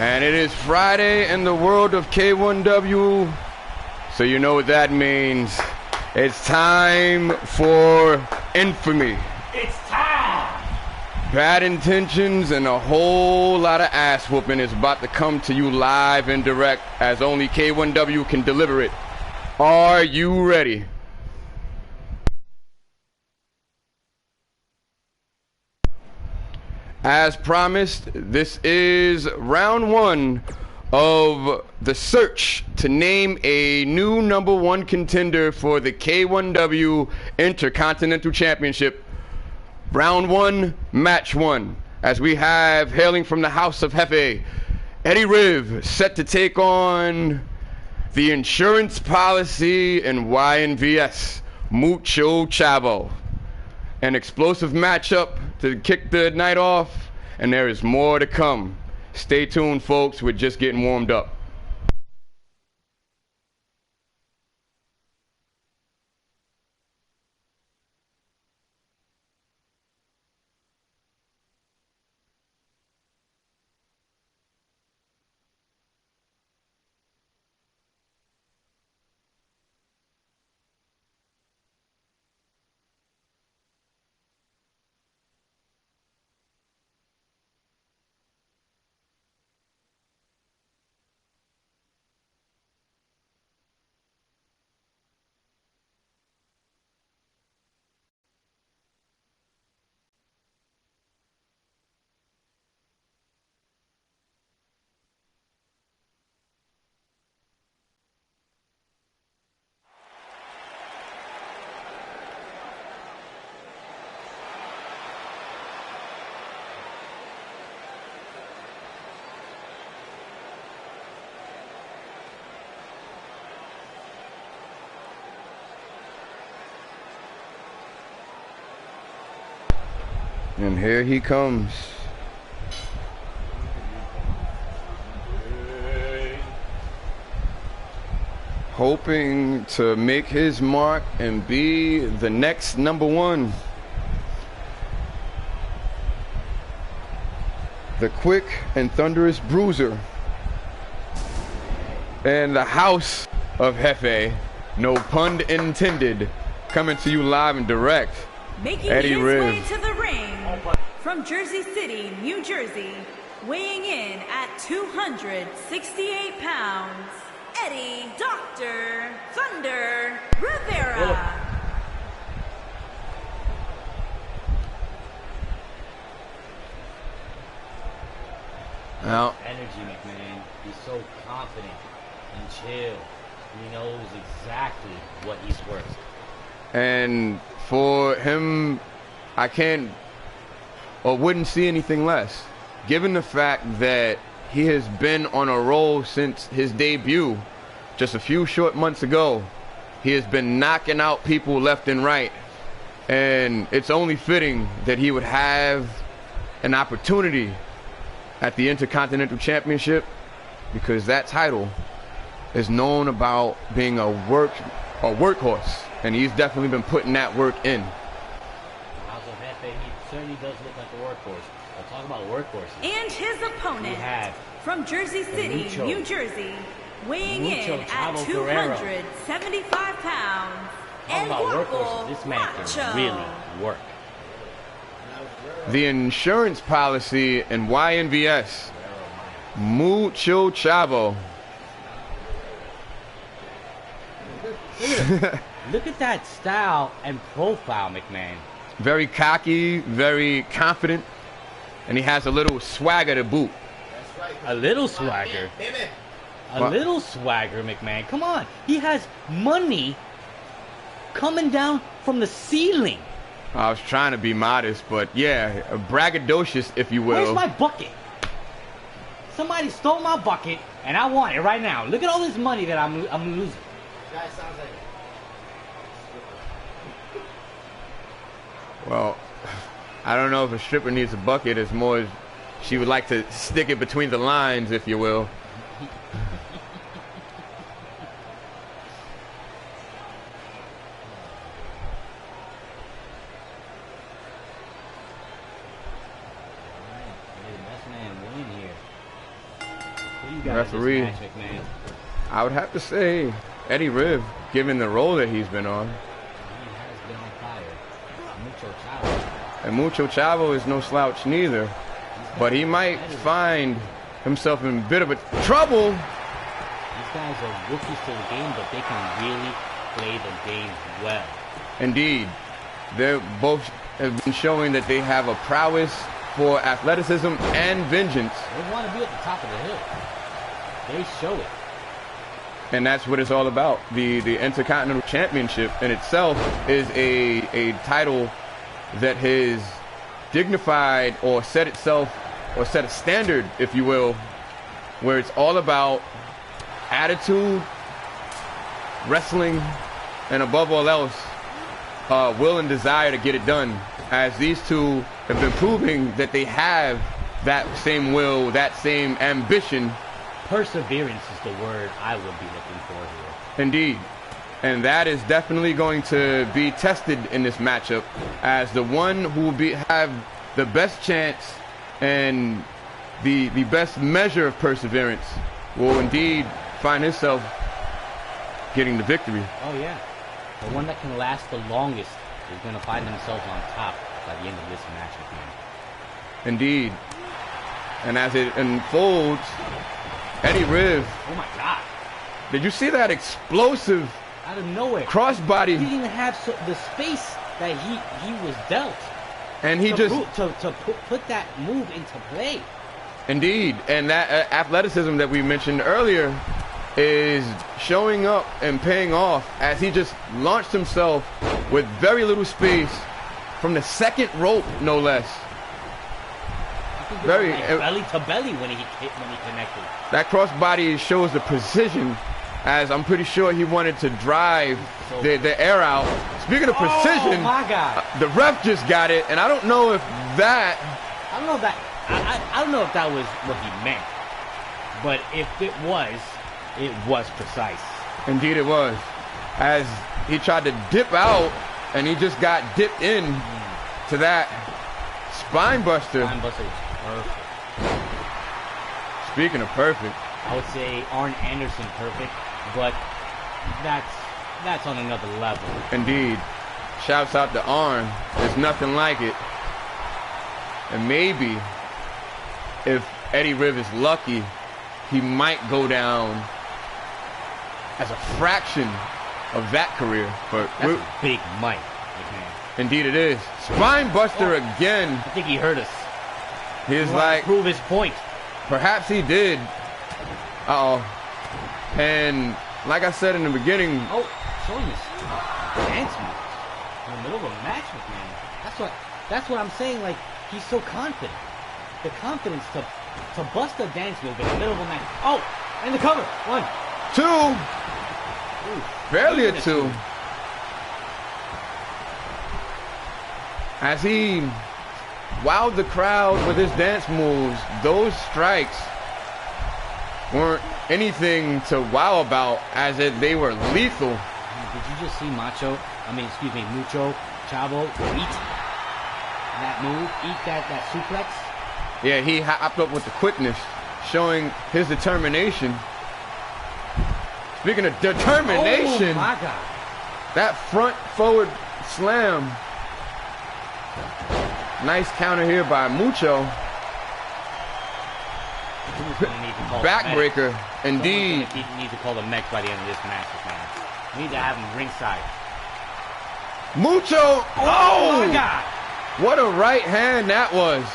And it is Friday in the world of K1W, so you know what that means. It's time for infamy. It's time! Bad intentions and a whole lot of ass whooping is about to come to you live and direct, as only K1W can deliver it. Are you ready? As promised, this is round one of the search to name a new #1 contender for the K1W Intercontinental Championship. Round one, match one, as we have, hailing from the House of Jefe, Eddie Riv set to take on the insurance policy and YNVS, Mucho Chavo. An explosive matchup to kick the night off, and there is more to come. Stay tuned, folks. We're just getting warmed up. And here he comes. Hoping to make his mark and be the next #1. The quick and thunderous bruiser. And the House of Jefe, no pun intended, coming to you live and direct. Making Eddie his Riv. way to the ring from Jersey City, New Jersey, weighing in at 268 pounds, Eddie Dr. Thunder Rivera. Now, Energy, McMahon. He's so confident and chill. He knows exactly what he's worth. and for him, I can't or wouldn't see anything less, given the fact that he has been on a roll since his debut just a few short months ago. He has been knocking out people left and right, and it's only fitting that he would have an opportunity at the Intercontinental Championship, because that title is known about being a workhorse, and he's definitely been putting that work in. House of Jefe, he certainly does look like a workhorse. But talk about workhorses. And his opponent from Jersey City, New Jersey, weighing in at 275 pounds, talk about workhorses. This man can really work. The insurance policy and YNVS, Mucho Chavo. Look at that style and profile, McMahon. Very cocky, very confident, and he has a little swagger to boot. A little swagger. A little swagger, McMahon. Come on. He has money coming down from the ceiling. I was trying to be modest, but yeah, braggadocious, if you will. Where's my bucket? Somebody stole my bucket, and I want it right now. Look at all this money that I'm losing. Guy sounds like. Well, I don't know if a stripper needs a bucket as more as she would like to stick it between the lines, if you will. you got referee. this match, McMahon? I would have to say Eddie Riv, given the role that he's been on. He has been on fire. Mucho Chavo. And Mucho Chavo is no slouch neither. But he might find himself in a bit of a trouble. These guys are rookies to the game, but they can really play the game well. Indeed. They both have been showing that they have a prowess for athleticism and vengeance. They want to be at the top of the hill. They show it. And that's what it's all about. The Intercontinental Championship in itself is a title that has dignified or set itself, or set a standard, if you will, where it's all about attitude, wrestling, and above all else, will and desire to get it done, as these two have been proving that they have that same will, that same ambition. Perseverance is the word I would be looking for here. Indeed. And that is definitely going to be tested in this matchup, as the one who will have the best chance and the best measure of perseverance will indeed find himself getting the victory. Oh yeah. The one that can last the longest is going to find themselves on top by the end of this match, McMahon. Indeed. And as it unfolds, Eddie Riv. Oh my God. Did you see that explosive out of nowhere crossbody? He didn't even have the space that he was dealt. And he just put that move into play. Indeed. And that athleticism that we mentioned earlier is showing up and paying off, as he just launched himself with very little space from the second rope, no less. Very like belly to belly when he connected. That crossbody shows the precision, as I'm pretty sure he wanted to drive the air out. Speaking of precision, oh my God. The ref just got it, and I don't know if that. I don't know if that was what he meant, but if it was precise. Indeed it was. As he tried to dip out, and he just got dipped in to that spine buster. Spine buster was perfect. Speaking of perfect, I would say Arn Anderson perfect, but that's on another level. Indeed. Shouts out to Arn. There's nothing like it. And maybe if Eddie Riv is lucky, he might go down as a fraction of that career. But that's a big mic, McMahon. Indeed it is. Spine buster again. I think he hurt us. He's like, prove his point. Perhaps he did. Uh-oh. And like I said in the beginning. Oh, showing us dance moves in the middle of a match, McMahon. That's what I'm saying. Like, he's so confident. The confidence to bust a dance move in the middle of a match. Oh, and the cover. 1, 2. Ooh, barely a 2. As he wowed the crowd with his dance moves, those strikes weren't anything to wow about, as they were lethal. Did you just see Mucho Chavo eat that move, eat that suplex? Yeah, he hopped up with the quickness, showing his determination. Speaking of determination, oh my God, that front forward slam. Nice counter here by Mucho. Backbreaker, indeed. He needs to call the mech by the end of this match, man. We need to have him ringside. Mucho! Oh my God! What a right hand that was.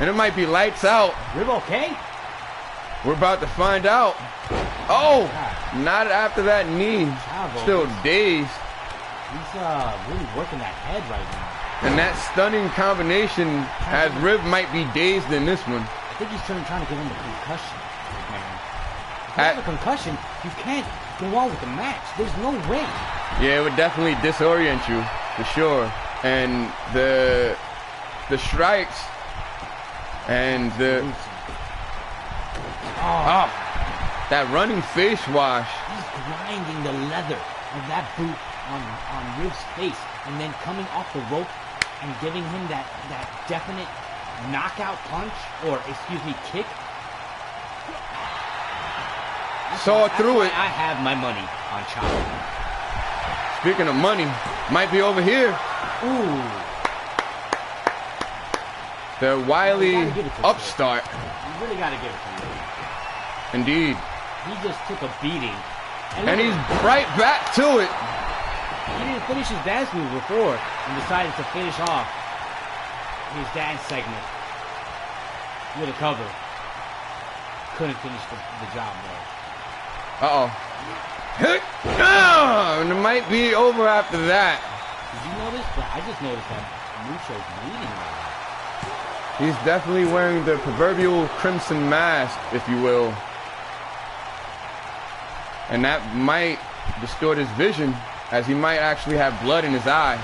And it might be lights out. Rib okay? We're about to find out. Oh! Not after that knee. Still dazed. He's really working that head right now. And that stunning combination, as Riv might be dazed in this one. I think he's trying to give him a concussion, man. If you have a concussion, you can't go on with the match. There's no way. Yeah, it would definitely disorient you, for sure. And the strikes and that running face wash. He's grinding the leather of that boot on Riv's face, and then coming off the rope and giving him that definite knockout punch, or excuse me, kick. saw through it. I have my money on Ciampa. Speaking of money, might be over here. Ooh. The wily upstart. You really got to give it to him. Indeed. He just took a beating. And he's right back to it. He didn't finish his dance move before and decided to finish off his dance segment with a cover. Couldn't finish the job though. Uh-oh. Oh, it might be over after that. Did you notice? I just noticed that Mucho's bleeding right now. He's definitely wearing the proverbial crimson mask, if you will. And that might distort his vision, as he might actually have blood in his eye.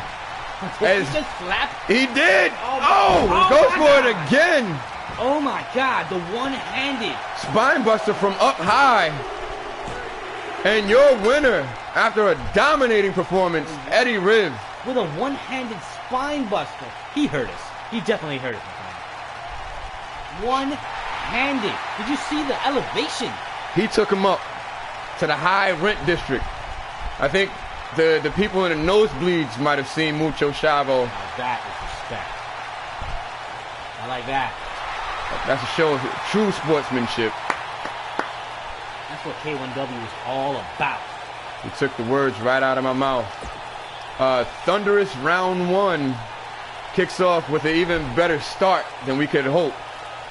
He just slapped. He did! Oh, Goes for it again! Oh my God, the one-handed. Spine buster from up high. And your winner, after a dominating performance, Eddie Riv. With a one-handed spine buster. He hurt us. He definitely hurt us. One-handed. Did you see the elevation? He took him up to the high rent district. I think the people in the nosebleeds might have seen Mucho Chavo. Now that is respect. I like that. That's a show of true sportsmanship. That's what K1W is all about. He took the words right out of my mouth. Thunderous round one kicks off with an even better start than we could hope.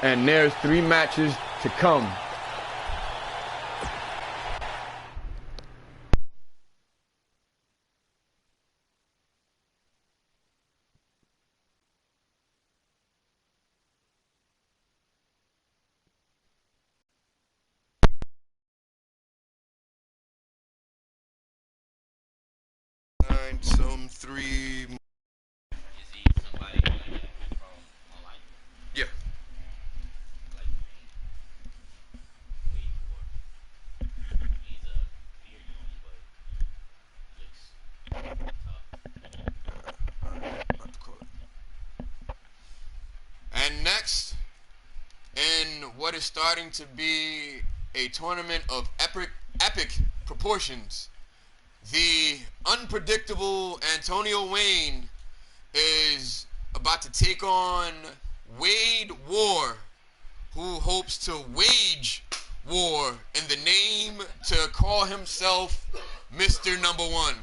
And there's 3 matches to come. Some 3. Is he somebody from online? Yeah. Like wait for. He's a beard but looks tough. And next, in what is starting to be a tournament of epic proportions, the unpredictable Antonio Wayne is about to take on Wade War, who hopes to wage war in the name to call himself Mr. Number One.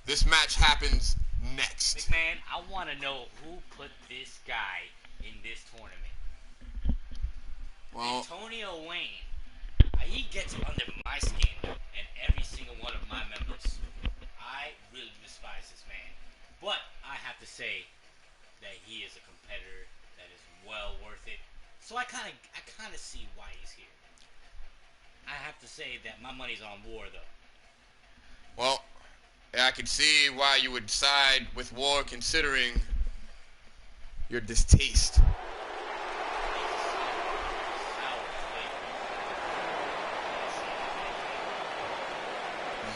This match happens next. McMahon, I want to know who put this guy in this tournament. Well, Antonio Wayne, he gets under my skin and every single one of my members. I really despise this man, but I have to say that he is a competitor that is well worth it. So I kind of see why he's here. I have to say that my money's on War though. well, I could see why you would side with War, considering your distaste.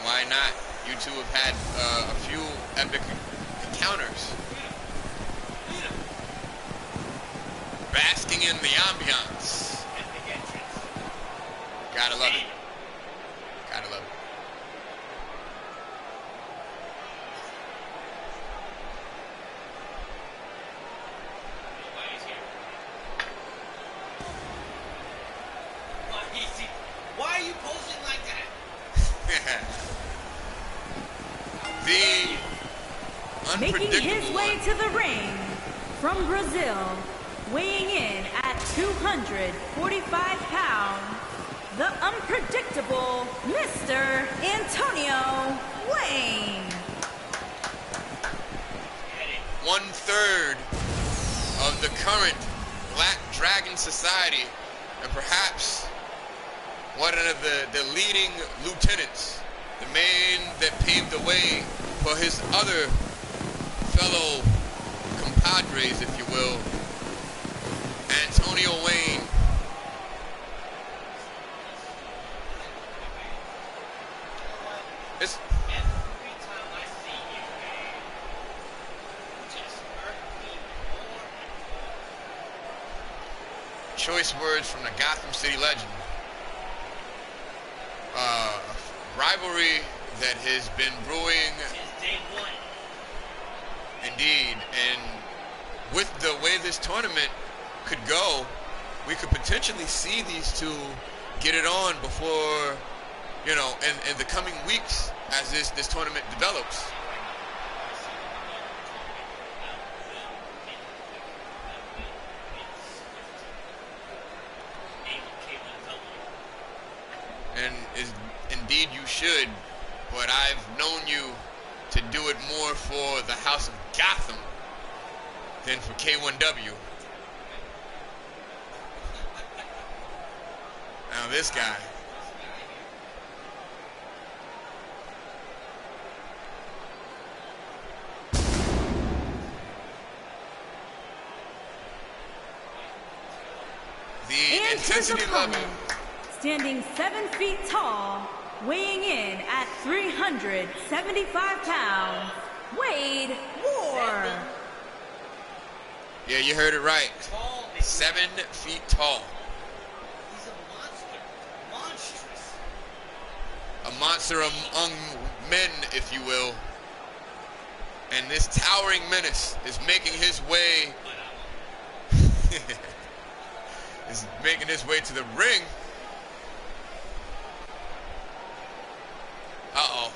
Why not? You two have had a few epic encounters. Basking in the ambiance. Epic entrance. Gotta love it. Gotta love it. Why he's here? Why are you posing like that? Making Unpredictable his way to the ring from Brazil, weighing in at 245 pounds, the unpredictable Mr. Antonio Wayne. 1/3 of the current Black Dragon Society, and perhaps one of the leading lieutenants, the man that paved the way for his other fellow compadres, if you will, Antonio Wayne. It's Every time I see you, man, you just hurt me more and more. choice words from the Gotham City legend. rivalry that has been brewing. Since day one. Indeed, and with the way this tournament could go, we could potentially see these two get it on before, you know, in the coming weeks as this tournament develops. And indeed you should, but I've known you to do it more for the House of Gotham than for K1W. Now this guy. The intensity level. Standing 7 feet tall, weighing in at 375 pounds, Wade Moore. Yeah, you heard it right. 7 feet tall. He's a monster. Monstrous. A monster among men, if you will. And this towering menace is making his way to the ring. Uh-oh.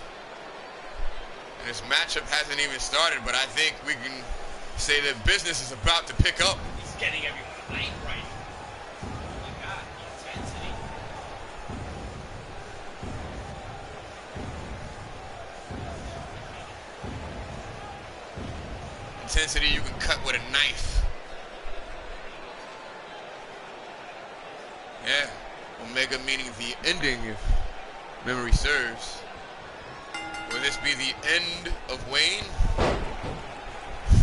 And this matchup hasn't even started, but I think we can say that business is about to pick up. He's getting everyone right. Oh my God, intensity. Intensity you can cut with a knife. Yeah. Omega meaning the ending, if memory serves. Will this be the end of Wayne?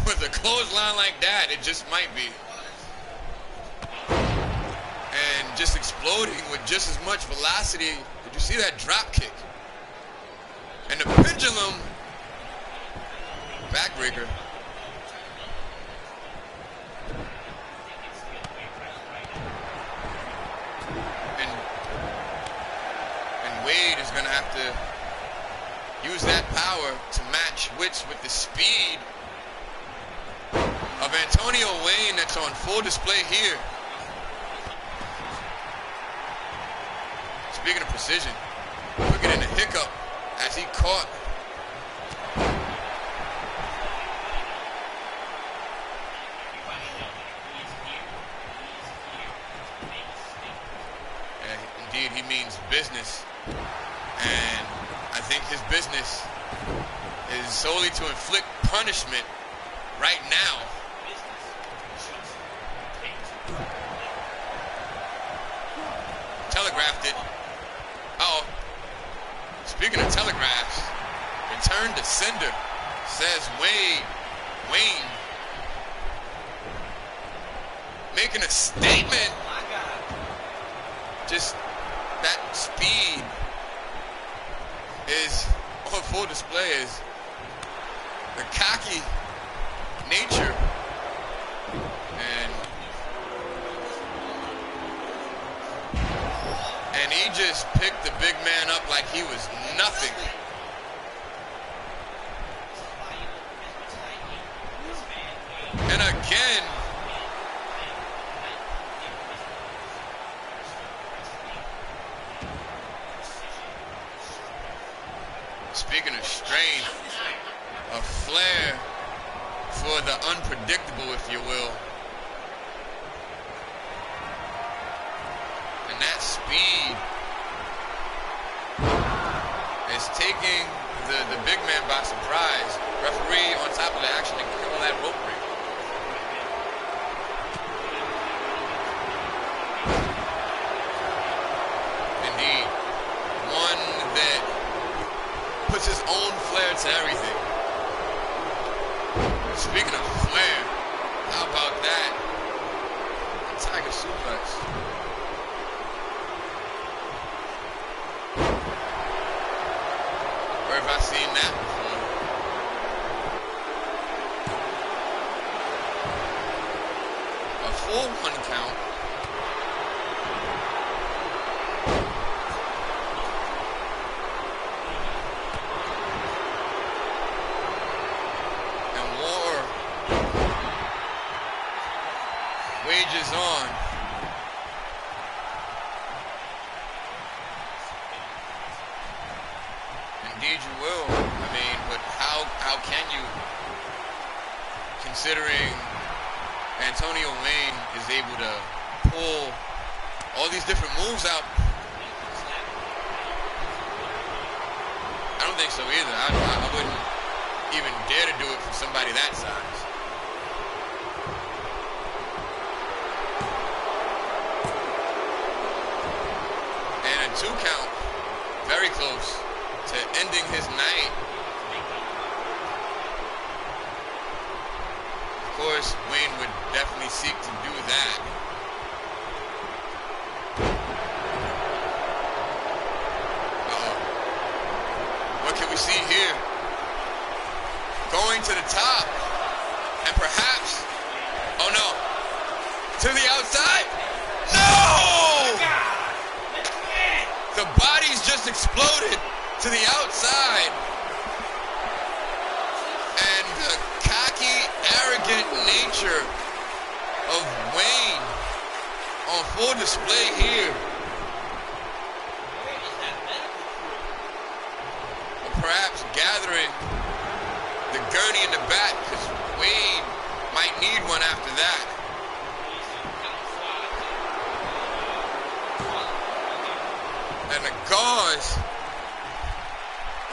With a clothesline like that, it just might be. And just exploding with just as much velocity. Did you see that drop kick? And the pendulum backbreaker. And Wade is gonna have to use that power to match wits with the speed of Antonio Wayne that's on full display here. Speaking of precision, we're getting a hiccup as he caught. And indeed, he means business. And I think his business is solely to inflict punishment right now. Telegraphed it. Uh-oh. Speaking of telegraphs, return to sender, says Wayne. Making a statement. Just that speed is on full display, is the cocky nature. And he just picked the big man up like he was nothing. And again, speaking of strength, a flair for the unpredictable, if you will. And that speed is taking the big man by surprise. Referee on top of the action and kill that rope break. Indeed. One that puts his own flair to everything. Speaking of flair, how about that? Tiger suplex. Where have I seen that before? A full 1 count. rages on. Indeed you will. I mean, but how can you, considering Antonio Wayne is able to pull all these different moves out? I don't think so either. I wouldn't even dare to do it for somebody that size. And a 2 count, very close to ending his night. Of course, Wayne would definitely seek to do that. What can we see here? Going to the top, and perhaps, oh no, to the outside? No! The body's just exploded to the outside. And the cocky, arrogant nature of Wayne on full display here. Perhaps gathering the gurney in the back, because Wayne might need one after that. And the gauze,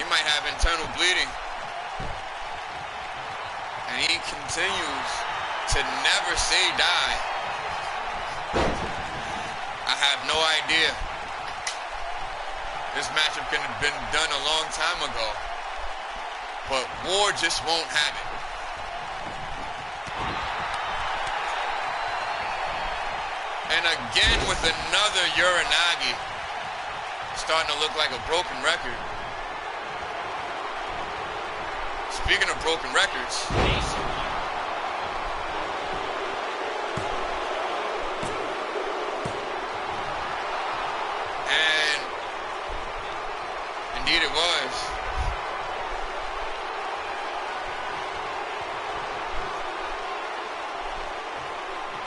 he might have internal bleeding. And he continues to never say die. I have no idea. This matchup could have been done a long time ago, but Ward just won't have it. And again with another Uranagi, starting to look like a broken record. Speaking of broken records, indeed it was.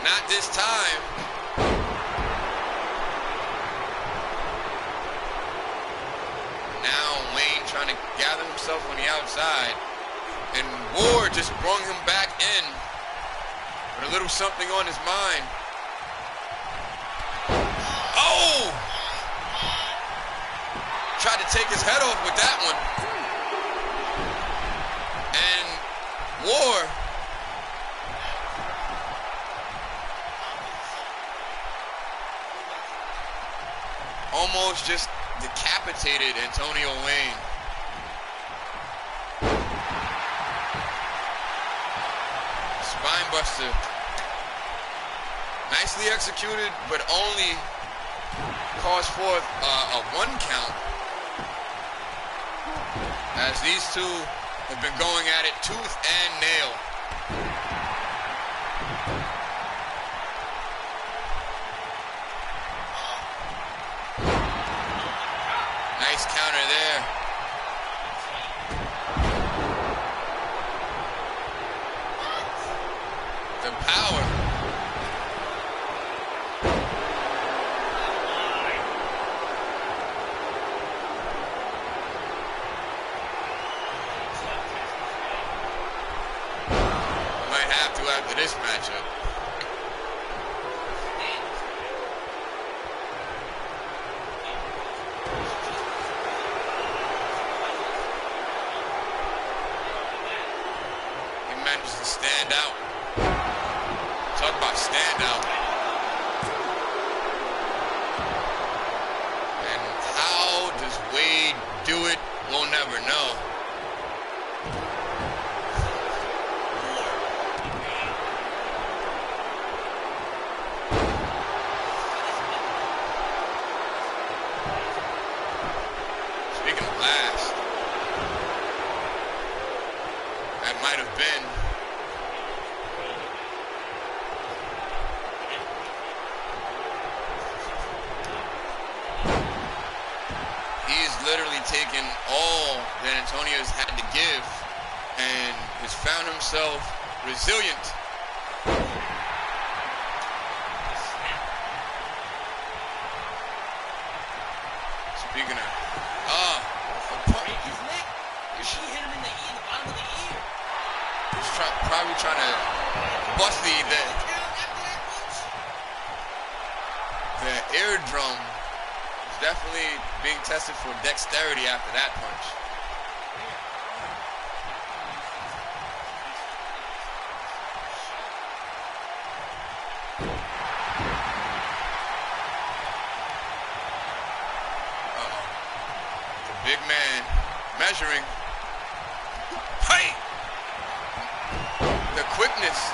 Not this time. Now Wayne trying to gather himself on the outside. And Ward just brought him back in with a little something on his mind. Oh! Tried to take his head off with that one. And Ward almost just decapitated Antonio Wayne. Spinebuster. Nicely executed, but only calls forth a 1 count. As these two have been going at it tooth and nail. Nice counter there. The power. Might have to after this matchup. He manages to stand out. Talk about standout. And how does Wade do it? We'll never know. Speaking of last, that might have been literally taken all that Antonio's had to give and has found himself resilient. He's probably trying to bust the eardrum. Is definitely being tested for dexterity after that punch. The big man measuring. Hey! The quickness.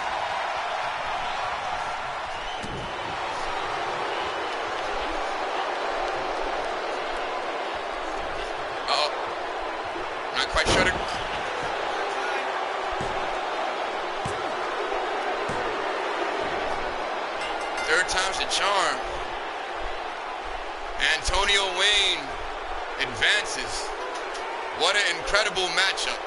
Not quite sure. Third time's the charm. Antonio Wayne advances. What an incredible matchup.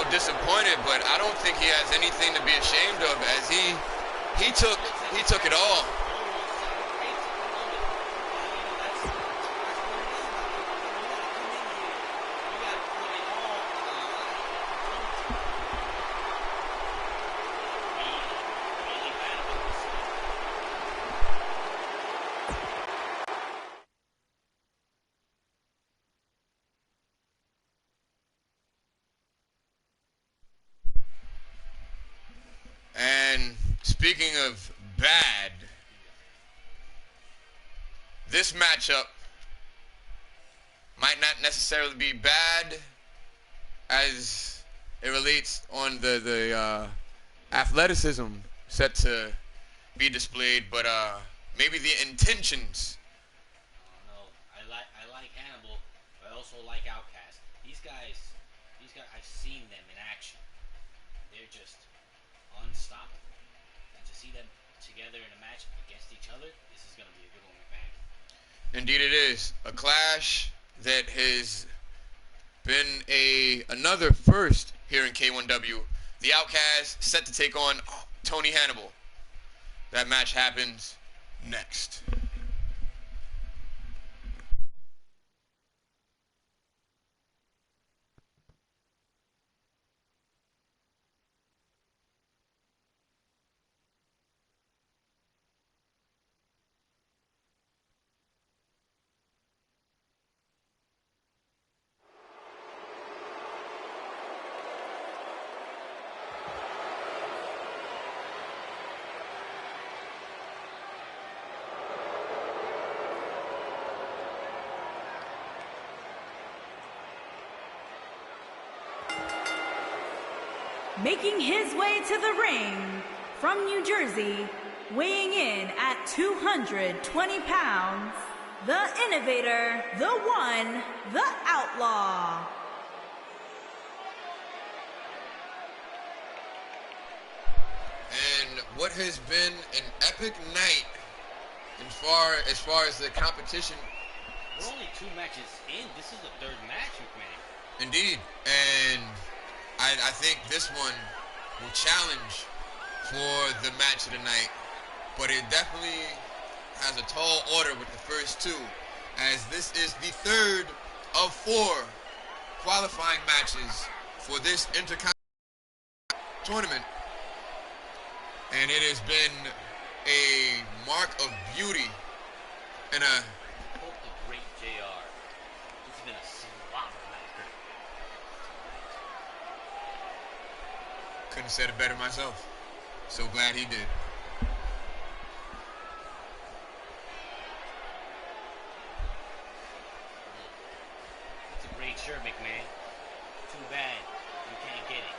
Disappointed, but I don't think he has anything to be ashamed of, as he took it all. And speaking of bad, this matchup might not necessarily be bad as it relates on the athleticism set to be displayed, but maybe the intentions. No, I like Hannibal, but I also like Outcast. These guys, I've seen them in action. They're just unstoppable. And to see them together in a match against each other, this is going to be a good one, McMahon. Indeed it is. A clash that has been another first here in K1W. The Outcast set to take on Tony Hannibal. That match happens next. Making his way to the ring from New Jersey, weighing in at 220 pounds, the innovator, the one, the outlaw. And what has been an epic night as far as the competition. We're only 2 matches in. This is the 3rd match, McMahon. Indeed. And I think this one will challenge for the match of the night. But it definitely has a tall order with the first 2, as this is the 3rd of 4 qualifying matches for this Intercontinental tournament. And it has been a mark of beauty and a... Quote the great JR. It's been a slobber knocker. Couldn't have said it better myself. So glad he did. It's a great shirt, McMahon. Too bad you can't get it.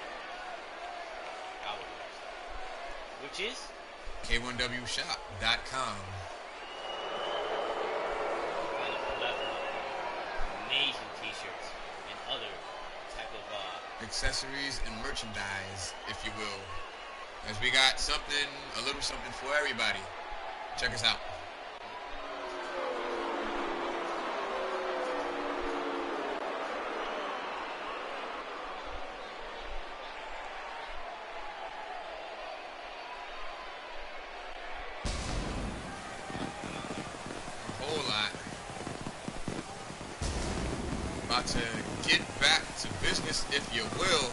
Which is? K1Wshop.com. Amazing t-shirts and other type of accessories and merchandise, if you will. As we got a little something for everybody. Check us out. to get back to business, if you will.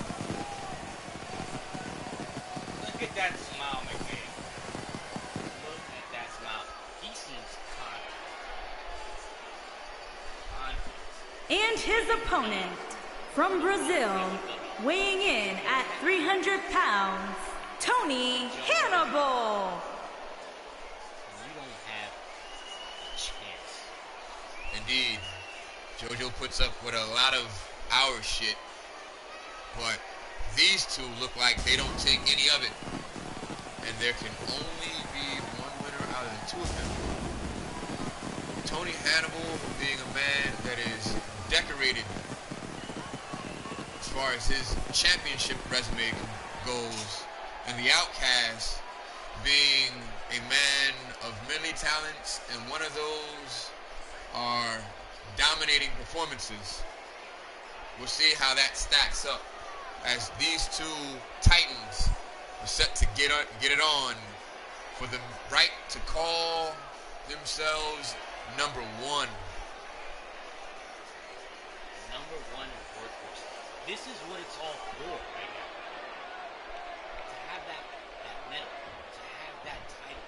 Look at that smile, McMahon. Look at that smile. He seems confident. And his opponent from Brazil, weighing in at 300 pounds, Tony Hannibal. You don't have a chance. Indeed, JoJo puts up with a lot of our shit, but these two look like they don't take any of it. And there can only be one winner out of the two of them. Tony Hannibal being a man that is decorated as far as his championship resume goes, and the Outcast being a man of many talents, and one of those are dominating performances. We'll see how that stacks up as these two titans are set to get it on for the right to call themselves number one. Number one workhorse. This is what it's all for right now. To have that medal, to have that title.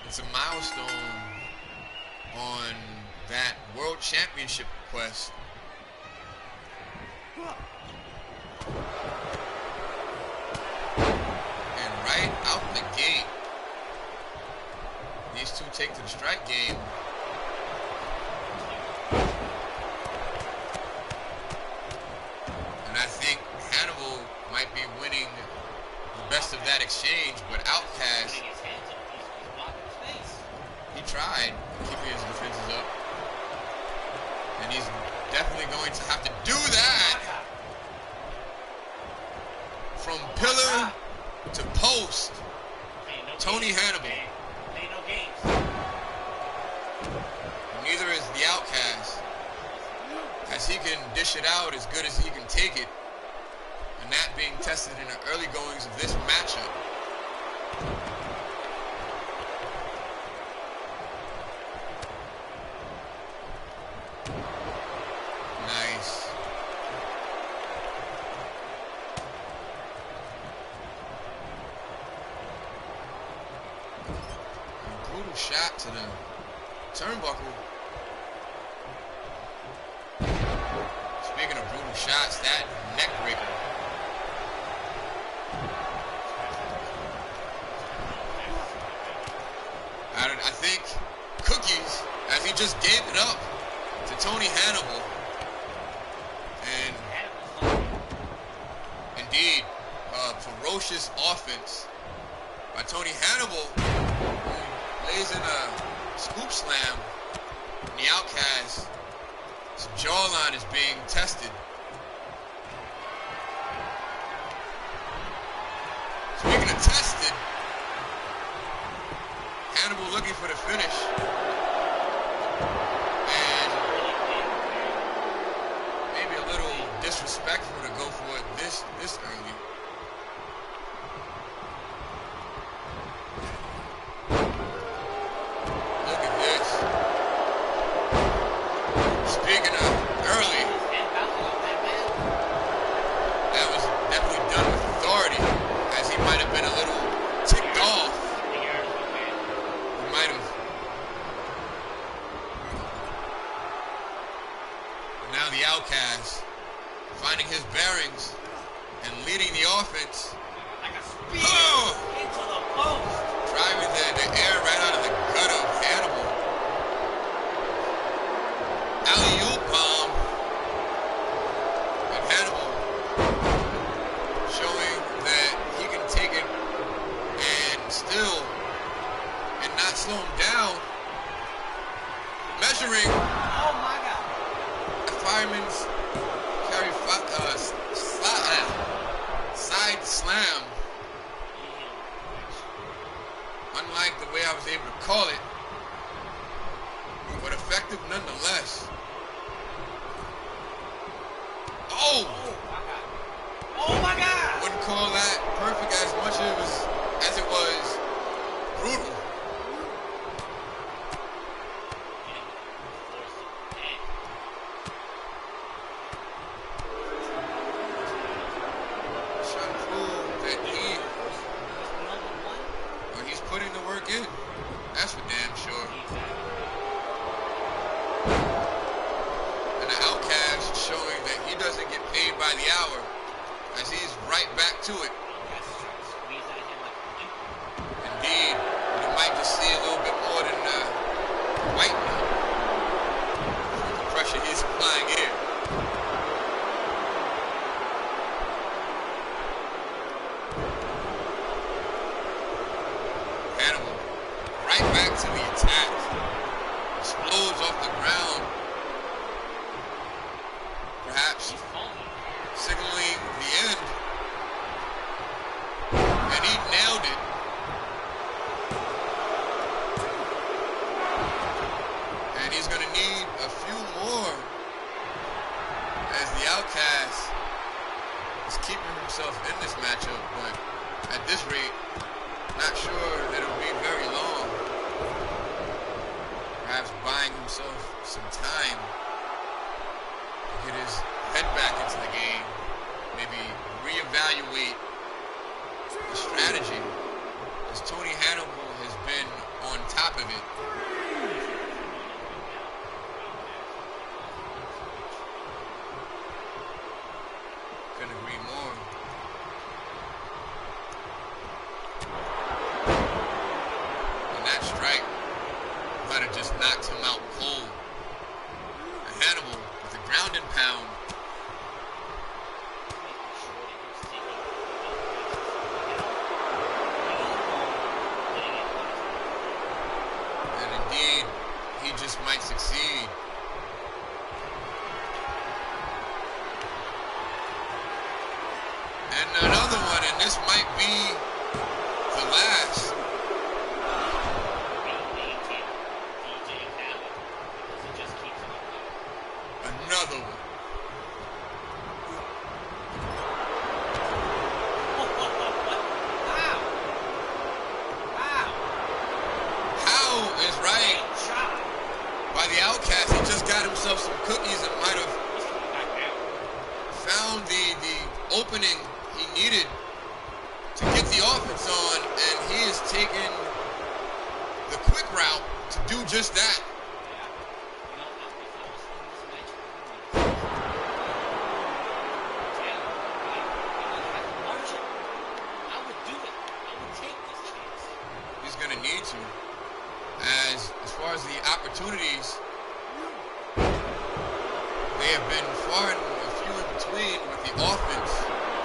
It's a milestone on that World Championship quest. And right out the gate, these two take to the strike game. And I think Hannibal might be winning the best of that exchange, but Outcast, he tried keeping his defenses up. And he's definitely going to have to do that. From pillar to post, Tony Hannibal. Ain't no games. Neither is the Outcast, as he can dish it out as good as he can take it, and that being tested in the early goings of this matchup. Nice. A brutal shot to the turnbuckle. Speaking of brutal shots, that neck breaker. I think Cookies, as he just gave it up to Tony Hannibal. And indeed, ferocious offense by Tony Hannibal, who lays in a scoop slam. And the Outcast, his jawline is being tested. Speaking of tested, Hannibal looking for the finish. And maybe a little disrespectful to go for it this early. Look at this. Speaking of early, that was definitely done with authority, as he might have been a little ticked off. He might have. Now the Outcast finding his bearings and leading the offense. Like a spear into the post. Driving the air right out of the gut of Hannibal. Alley-oop bomb. And Hannibal showing that he can take it and still and not slow him down. Measuring. Oh my God. The fireman's carry side slam. Unlike the way I was able to call it, but effective nonetheless. Oh! Oh my God! Wouldn't call that perfect as much as it was brutal. Outcast showing that he doesn't get paid by the hour, as he's right back to it. Indeed, you might just see a little bit more than White with the pressure he's applying here. Hannibal right back to the attack. Explodes off the ground. Perhaps signaling the end. And he nailed it. And he's going to need a few more, as the Outcast is keeping himself in this matchup, but at this rate, not sure that it'll be very long. Perhaps buying himself some time to get his head back into the game, maybe reevaluate the strategy, as Tony Hannibal has been on top of it. Couldn't agree more. And that strike might have just knocked him out cold. And Hannibal with a ground and pound. And indeed, he just might succeed. And another one, and this might be the last. Another one. How is right by the Outcast. He just got himself some cookies and might have found the opening he needed to get the offense on, and he is taking the quick route to do just that. He's going to need to, as far as the opportunities, they have been far and few in between with the offense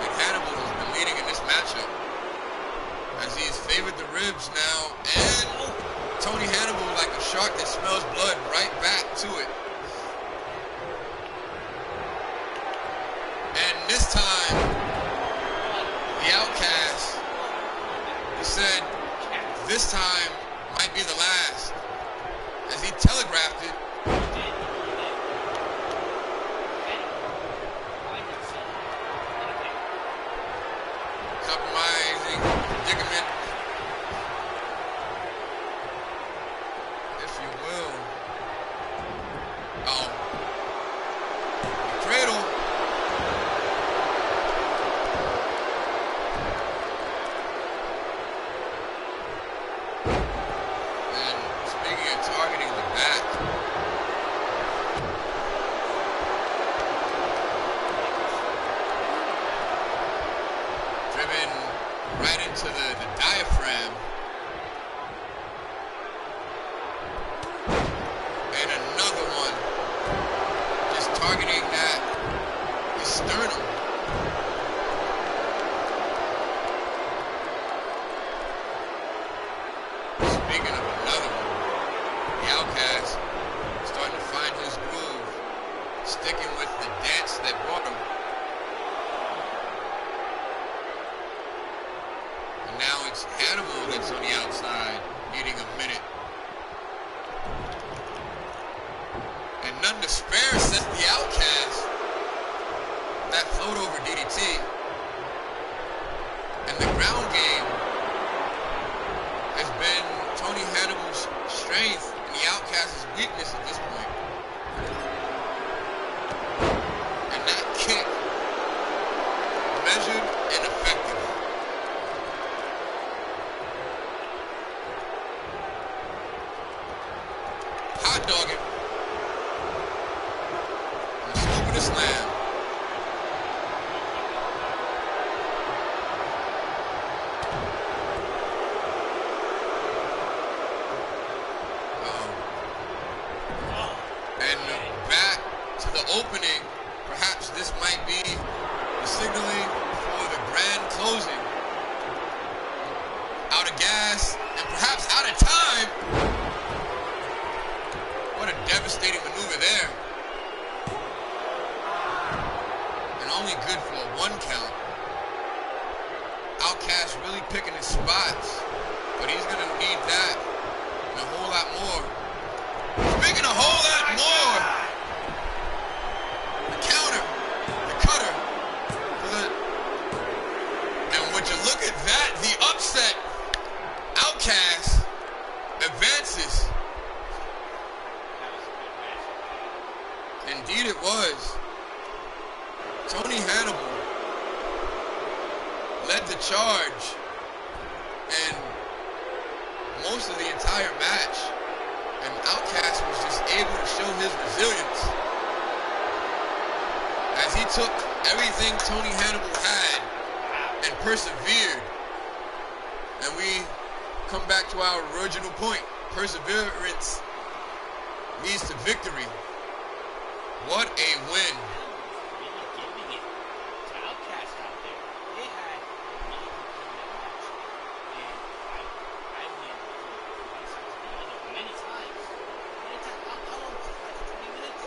that Hannibal has been leading in this matchup, as he's favored the ribs now, and Tony Hannibal, like a shark that smells blood, right back to it. And this time, the Outcast, he said, this time might be the last, as he telegraphed it. Compromising predicament, if you will. Oh, the cradle. And speaking of targeting the back, driven right into the diaphragm. And another one just targeting that sternum. Speaking of another one, the Outcast starting to find his groove, sticking with the dance that brought him. And now it's Hannibal that's on the outside, needing a minute. And none to spare, says the Outcast. That float over DDT. And the ground game has been Tony Hannibal's strength and the Outcast's weakness at this point. And that kick, measured and effective. Hot dogging. And the scoop of the slam. And back to the opening. Perhaps this might be the signaling for the grand closing. Out of gas and perhaps out of time. What a devastating maneuver there. And only good for a 1 count. Outcast really picking his spots, but he's gonna need that and a whole lot more. Speaking a whole lot more. The counter, the cutter, and would you look at that, the upset. Outcast advances. Indeed it was. Tony Hannibal led the charge and most of the entire match. And Outcast was just able to show his resilience as he took everything Tony Hannibal had and persevered. And we come back to our original point. Perseverance leads to victory. What a win. Really giving it to Outcast out there. They had a really competitive match. And I went from one side to the other many times. How long was it? Like 20 minutes?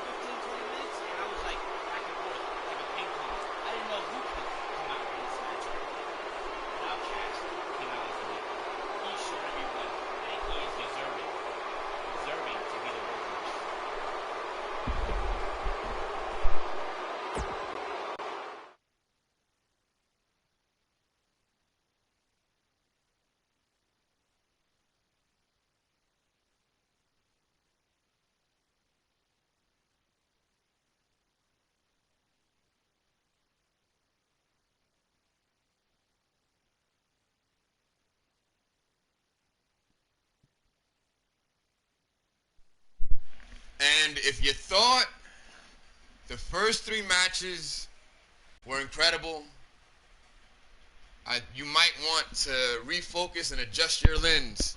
15, 20 minutes? And I was like back and forth, like a ping pong. I didn't know who could come out in this match. But Outcast came out as the winner. He showed everyone that he is deserving to be the world champion. And if you thought the first 3 matches were incredible, you might want to refocus and adjust your lens,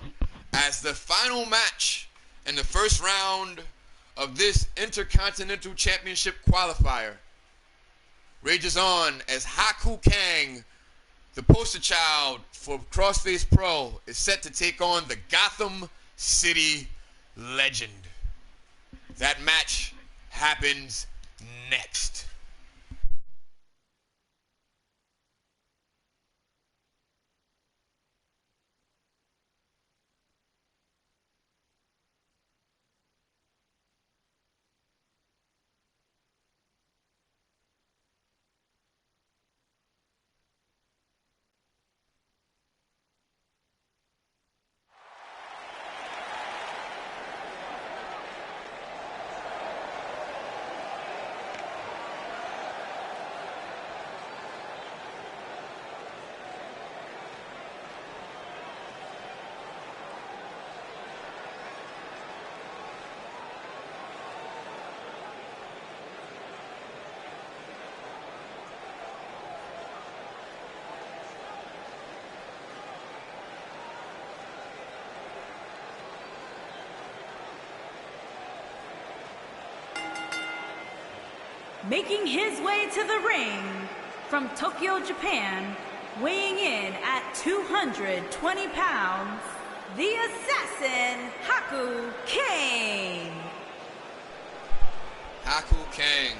as the final match in the first round of this Intercontinental Championship qualifier rages on as Haku Kang, the poster child for Crossface Pro, is set to take on the Gotham City Legend. That match happens next. Making his way to the ring from Tokyo, Japan, weighing in at 220 pounds, the assassin, Haku Kang. Haku Kang,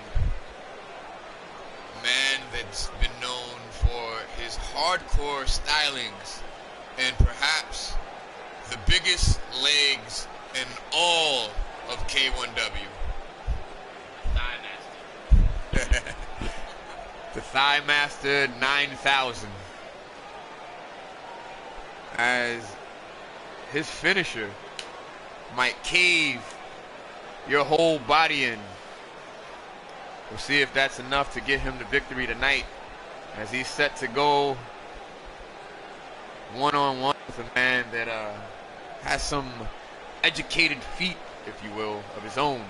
a man that's been known for his hardcore stylings and perhaps the biggest legs in all of K1W. The Thigh Master 9000. As his finisher might cave your whole body in. We'll see if that's enough to get him the victory tonight, as he's set to go one-on-one with a man that has some educated feet, if you will, of his own.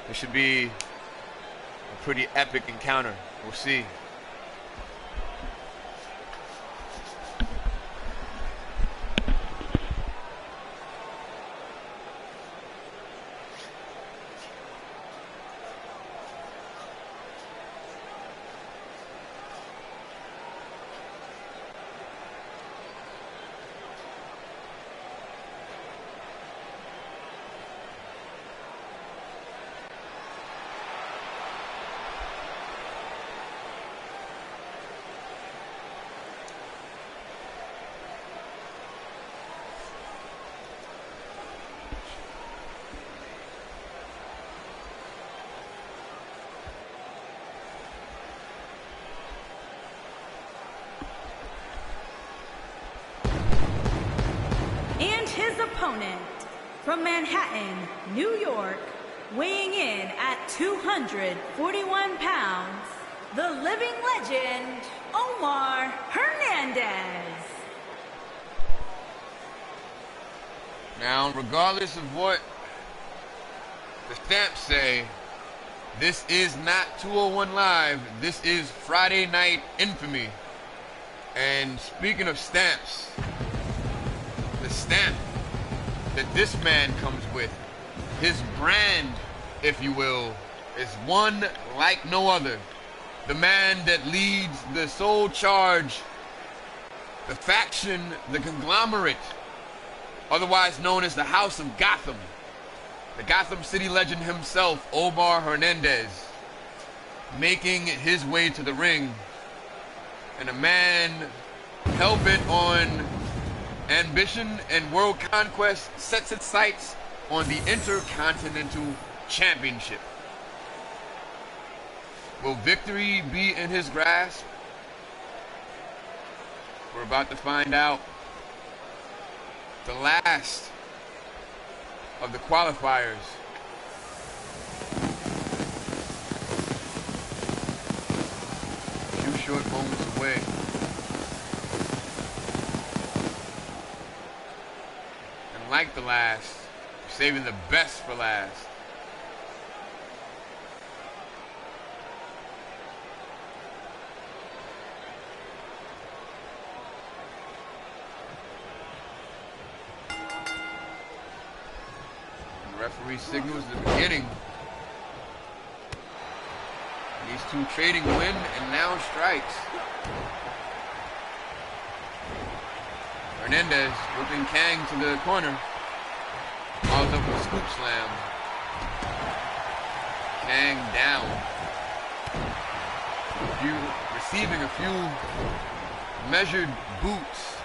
This should be a pretty epic encounter. We'll see. His opponent from Manhattan, New York, weighing in at 241 pounds, the living legend, Omar Hernandez. Now, regardless of what the stamps say, this is not 201 Live. This is Friday Night Infamy. And speaking of stamps, the stamp that this man comes with, his brand, if you will, is one like no other. The man that leads the Soul Charge, the faction, the conglomerate, otherwise known as the House of Gotham. The Gotham City legend himself, Omar Hernandez, making his way to the ring. And a man hell-bent on ambition and world conquest, sets its sights on the Intercontinental Championship. Will victory be in his grasp? We're about to find out. The last of the qualifiers. A few short moments away. Like the last, saving the best for last. And the referee signals the beginning. These two trading wind and now strikes. Hernandez whipping Kang to the corner. Follows up with a scoop slam. Kang down. Receiving a few measured boots.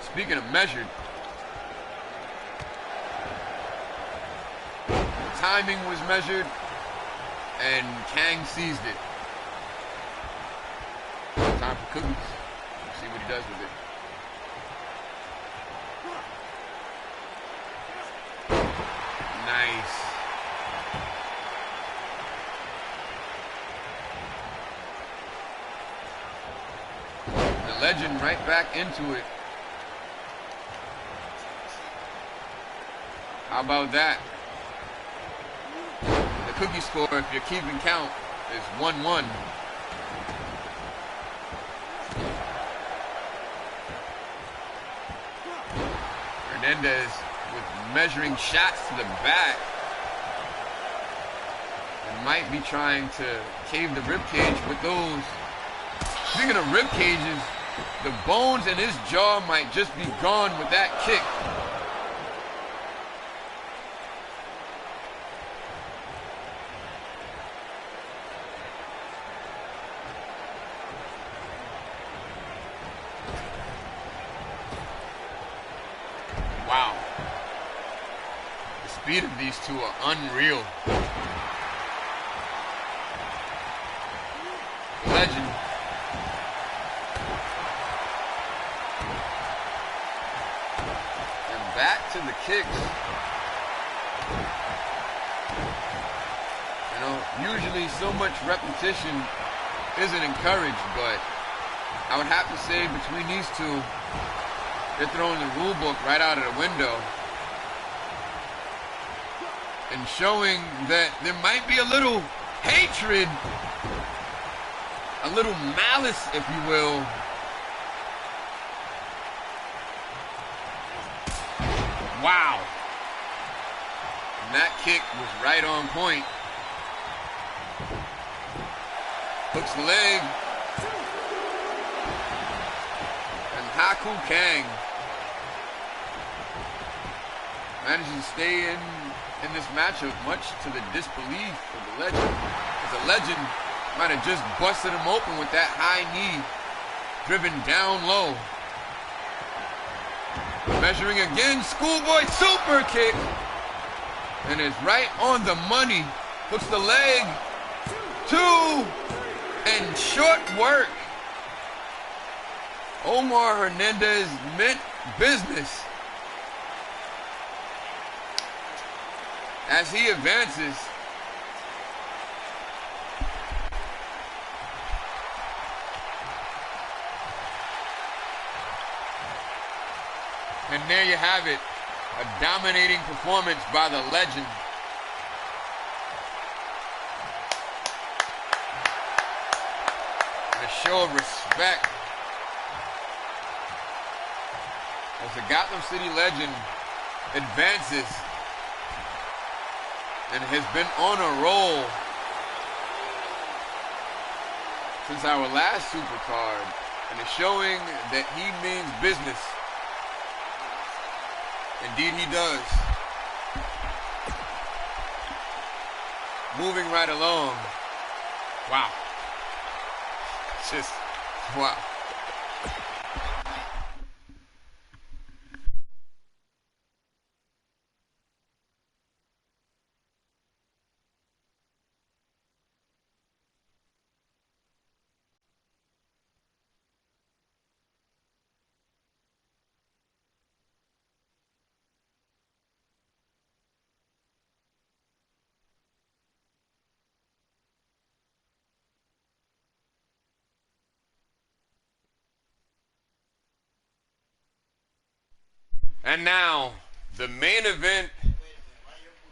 Speaking of measured, the timing was measured, and Kang seized it. Time for cookies. See what he does with it. Nice. The legend right back into it. How about that? Cookie score, if you're keeping count, is 1-1. Hernandez with measuring shots to the back. And might be trying to cave the ribcage with those. Speaking of rib cages, the bones in his jaw might just be gone with that kick. Wow. The speed of these two are unreal. Legend. And back to the kicks. You know, usually so much repetition isn't encouraged, but I would have to say between these two, They're throwing the rule book right out of the window and showing that there might be a little hatred, a little malice, if you will. Wow. And that kick was right on point. Hooks the leg. And Haku Kang manages to stay in this matchup, much to the disbelief of the Legend. As the Legend might have just busted him open with that high knee, driven down low. Measuring again, schoolboy super kick. And is right on the money. Hooks the leg. 2. And short work. Omar Hernandez meant business. As he advances. And there you have it. A dominating performance by the Legend. And a show of respect. As the Gotham City Legend advances and has been on a roll since our last Supercard, and is showing that he means business. Indeed he does. Moving right along. Wow. Just, wow. And now, the main event,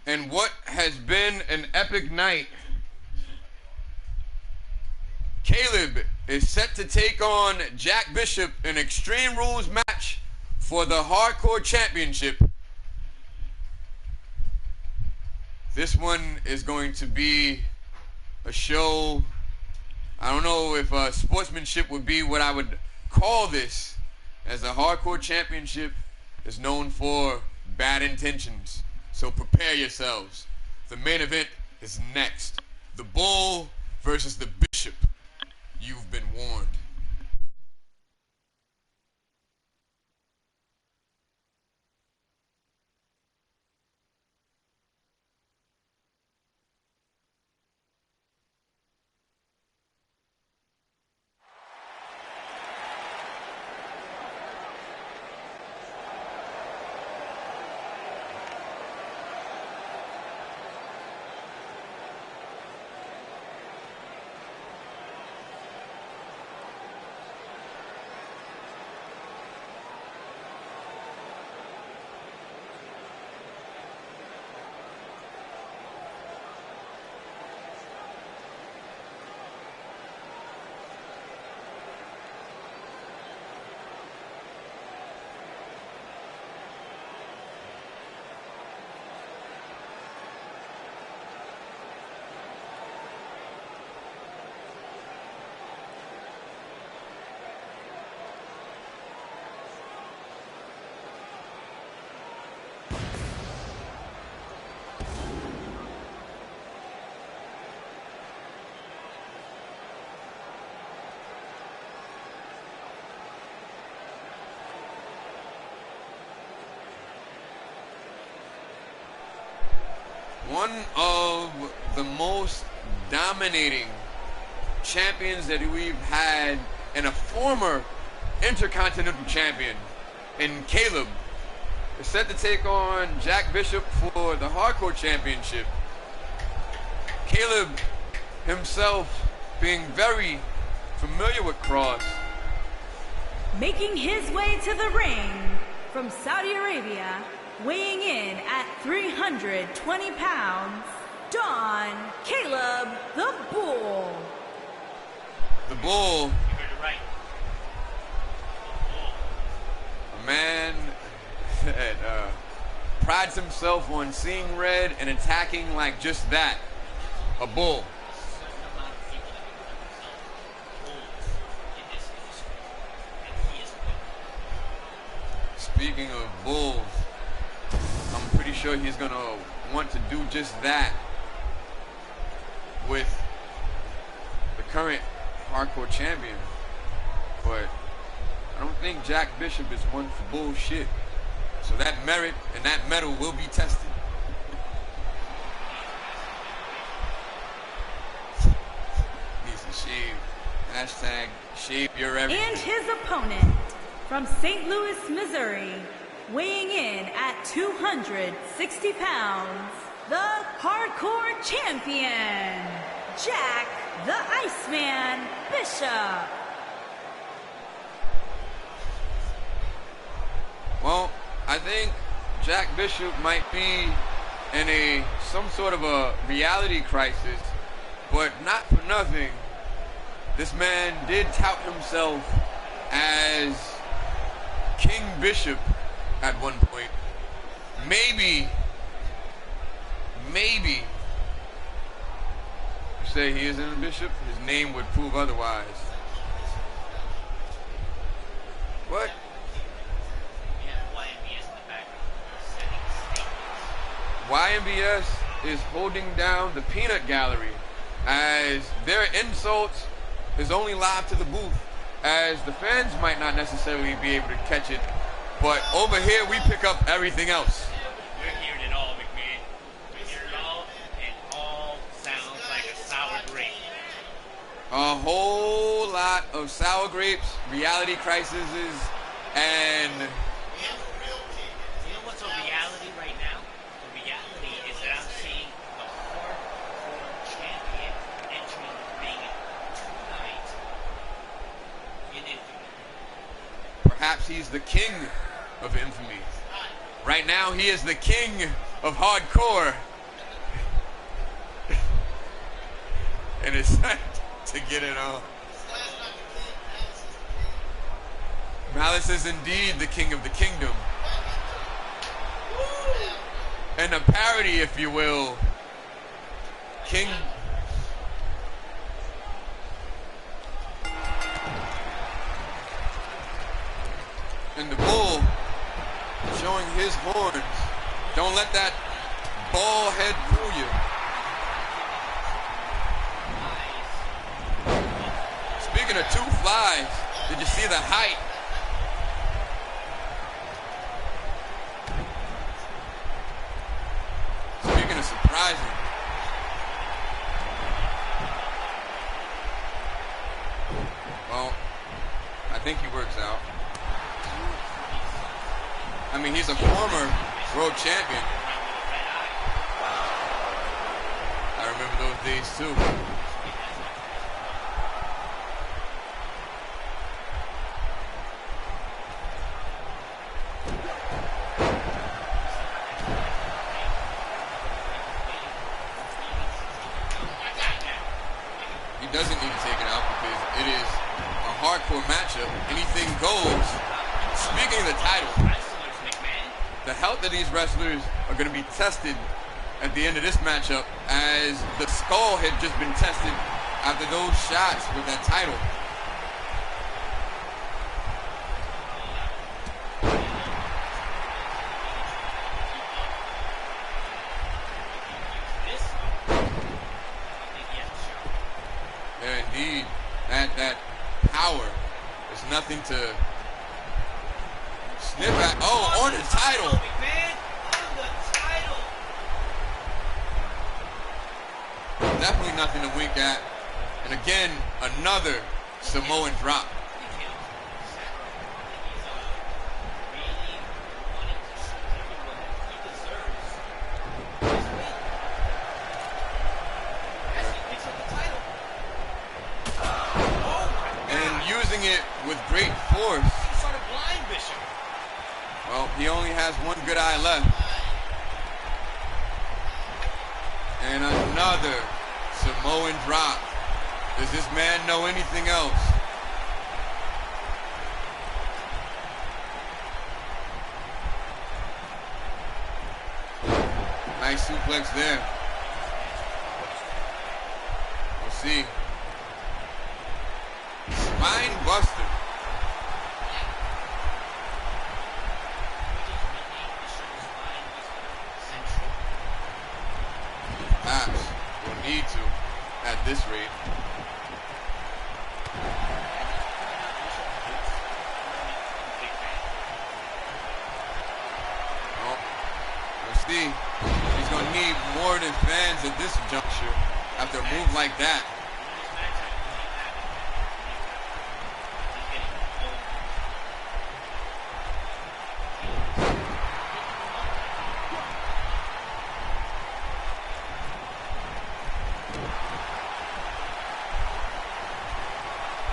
and what has been an epic night. Caleb is set to take on Jack Bishop in Extreme Rules match for the Hardcore Championship. This one is going to be a show. I don't know if sportsmanship would be what I would call this, as the Hardcore Championship is known for bad intentions. So prepare yourselves. The main event is next. The Bull versus the Bishop. You've been warned. One of the most dominating champions that we've had, and a former Intercontinental Champion in Caleb, is set to take on Jack Bishop for the Hardcore Championship. Caleb himself being very familiar with Cross, Making his way to the ring from Saudi Arabia, weighing in at 320 pounds, Don Caleb the Bull. The Bull. A man that prides himself on seeing red and attacking like just that. A bull. Speaking of bulls, I'm pretty sure he's gonna want to do just that with the current hardcore champion. But I don't think Jack Bishop is one for bullshit. So that merit and that medal will be tested. Needs to shave. Hashtag shave your everything. And his opponent from St. Louis, Missouri, weighing in at 260 pounds, the hardcore champion, Jack the Iceman Bishop. Well, I think Jack Bishop might be in some sort of a reality crisis, but not for nothing. This man did tout himself as King Bishop at one point. Maybe you say he isn't a bishop, his name would prove otherwise. What? YMBS is holding down the peanut gallery as their insults is only live to the booth, as the fans might not necessarily be able to catch it, but over here we pick up everything else. We're hearing it all, McMahon. We're hearing it all, and all sounds like a sour grape. A whole lot of sour grapes, reality crises, and You know what's a reality right now? The reality is that I'm seeing the hardcore champion entering the ring tonight in infamy. perhaps he's the king of infamy. Right now he is the king of hardcore. And it's time to get it on. Malice is indeed the king of the kingdom. And a parody, if you will. King. And the bull showing his horns. Don't let that bald head fool you. Speaking of two flies, did you see the height? Speaking of surprising. Well, I think he works out. I mean, he's a former world champion. I remember those days too. He doesn't need to take it out because it is a hardcore matchup. Anything goes. Speaking of the title, the health of these wrestlers are going to be tested at the end of this matchup, as the skull had just been tested after those shots with that title. Yeah, indeed, that power is nothing to sniff at. Oh, on the title. Definitely nothing to wink at. And again, another Samoan drop. And using it with great force. He only has one good eye left. And another Samoan drop. Does this man know anything else? Nice suplex there. We'll see. Spine buster. Perhaps. Will need to at this rate. Oh, we'll see. He's going to need more than fans at this juncture after a move like that.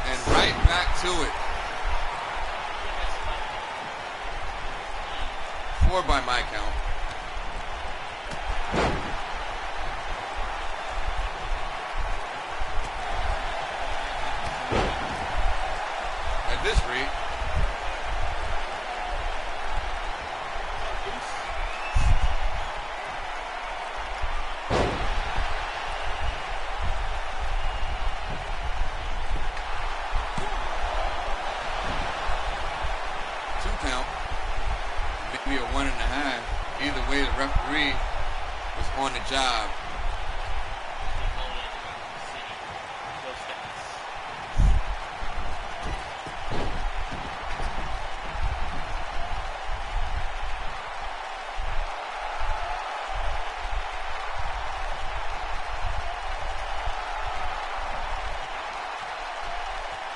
And right back to it. 4 by my count. At this rate, count, maybe a 1.5. Either way, the referee was on the job.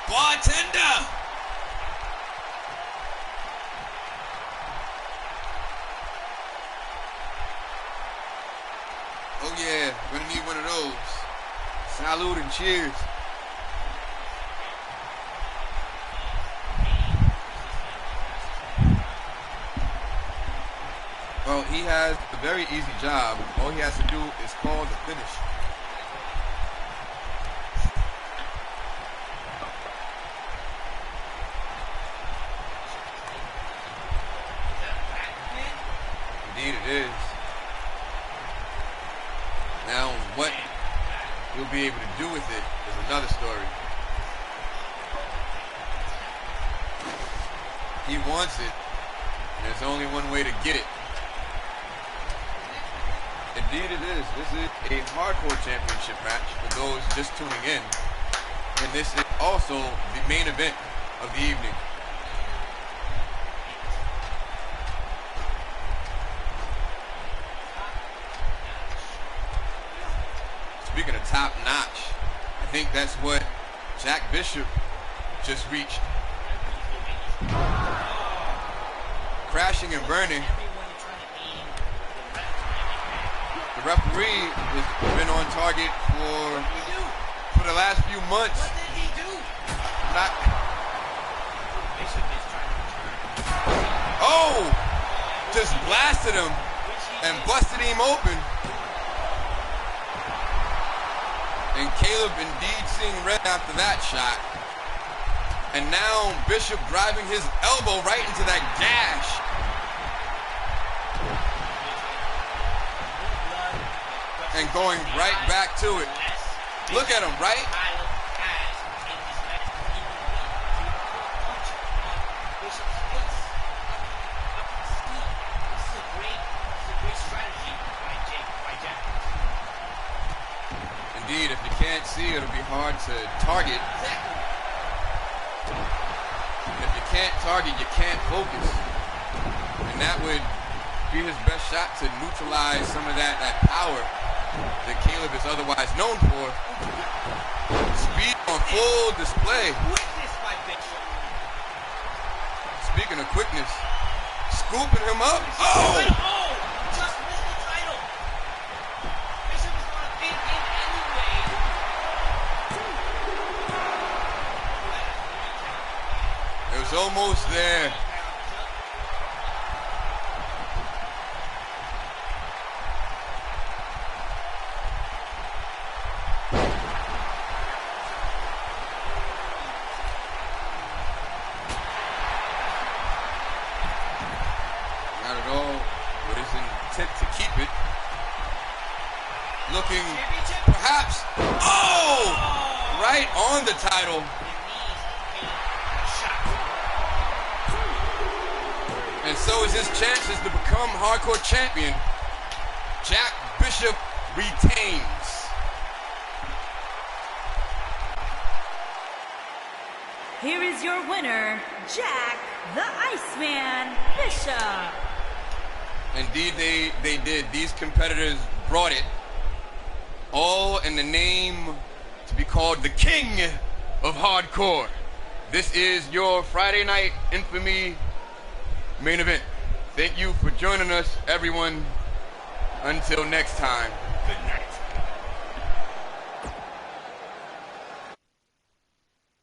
Bartender! Oh yeah, we're gonna need one of those. Salute and cheers. Well, he has a very easy job. All he has to do is call the finish. Indeed it is. Now, what he'll be able to do with it is another story. He wants it, and there's only one way to get it. Indeed it is. This is a hardcore championship match for those just tuning in. And this is also the main event of the evening. Speaking of top notch, I think that's what Jack Bishop just reached. Crashing and burning. The referee has been on target for the last few months. What did he do? Not. Bishop is trying to return. Oh! Just blasted him and busted him open. And Caleb indeed seeing red after that shot. And now Bishop driving his elbow right into that gash. And going right back to it. Look at him, right? Indeed, if you can't see, it'll be hard to target. If you can't target, you can't focus. And that would be his best shot to neutralize some of that power that Caleb is otherwise known for. Speed on full display. Speaking of quickness, scooping him up. Oh! Just missed the title. Bishop is going to pin in anyway. It was almost there. Not at all with his intent to keep it. Looking perhaps, right on the title. And so is his chances to become hardcore champion. Jack Bishop retains. Here is your winner, Jack the Iceman Bishop. Indeed, they did. These competitors brought it, all in the name to be called the King of Hardcore. This is your Friday Night Infamy main event. Thank you for joining us, everyone. Until next time. Good night.